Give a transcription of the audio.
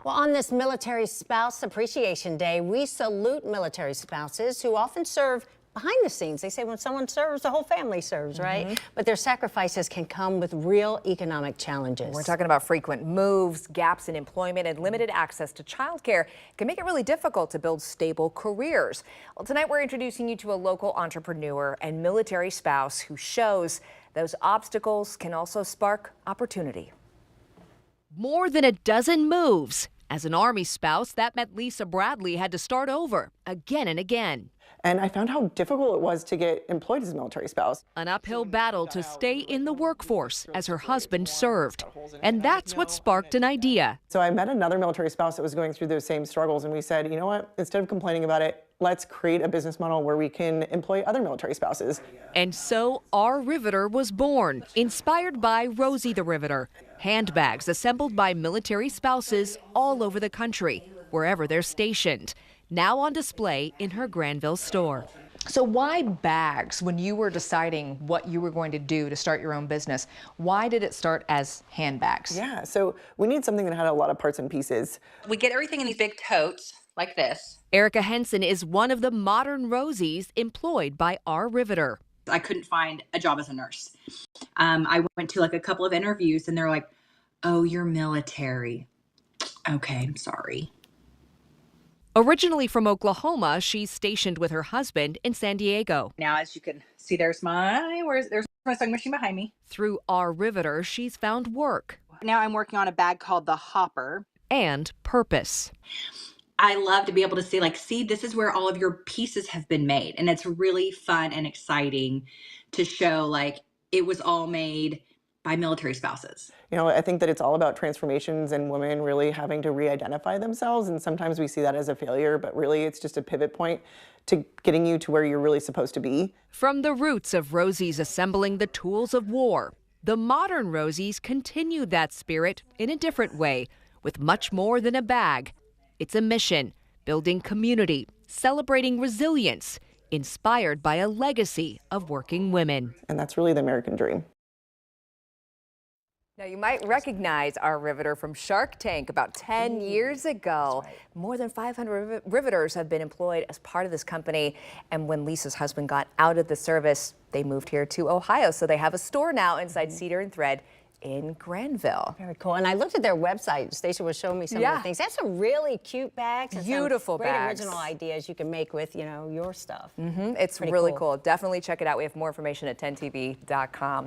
Well, on this Military Spouse Appreciation Day, we salute military spouses who often serve behind the scenes. They say when someone serves, the whole family serves, right? But their sacrifices can come with real economic challenges. We're talking about frequent moves, gaps in employment, and limited access to childcare. It can make it really difficult to build stable careers. Well, tonight we're introducing you to a local entrepreneur and military spouse who shows those obstacles can also spark opportunity. More than a dozen moves. As an Army spouse, that meant Lisa Bradley had to start over again and again. And I found how difficult it was to get employed as a military spouse. An uphill battle to stay in the workforce as her husband served. And that's what sparked an idea. So I met another military spouse that was going through those same struggles, and we said, you know what, instead of complaining about it, let's create a business model where we can employ other military spouses. And so our Riveter was born, inspired by Rosie the Riveter. Handbags assembled by military spouses all over the country, wherever they're stationed. Now on display in her Granville store. So why bags when you were deciding what you were going to do to start your own business? Why did it start as handbags? Yeah, so we need something that had a lot of parts and pieces. We get everything in these big totes like this. Erica Henson is one of the modern Rosies employed by our Riveter. I couldn't find a job as a nurse. I went to like a couple of interviews and they're like, oh, you're military. Okay, I'm sorry. Originally from Oklahoma, she's stationed with her husband in San Diego. Now, as you can see, there's my sewing machine behind me. Through our Riveter, she's found work. Now I'm working on a bag called the Hopper. And purpose. I love to be able to see, this is where all of your pieces have been made. And it's really fun and exciting to show like it was all made by military spouses. You know, I think that it's all about transformations and women really having to re-identify themselves. And sometimes we see that as a failure, but really it's just a pivot point to getting you to where you're really supposed to be. From the roots of Rosie's assembling the tools of war, the modern Rosies continued that spirit in a different way, with much more than a bag. It's a mission, building community, celebrating resilience, inspired by a legacy of working women. And that's really the American dream. Now, you might recognize our Riveter from Shark Tank about 10 years ago. Right. More than 500 Riveters have been employed as part of this company. And when Lisa's husband got out of the service, they moved here to Ohio. So they have a store now inside Cedar and Thread in Granville. Very cool. And I looked at their website. Stacia was showing me some of the things. That's some really cute bags. And Beautiful some great bags. original ideas you can make with, your stuff. It's really cool. Definitely check it out. We have more information at 10tv.com.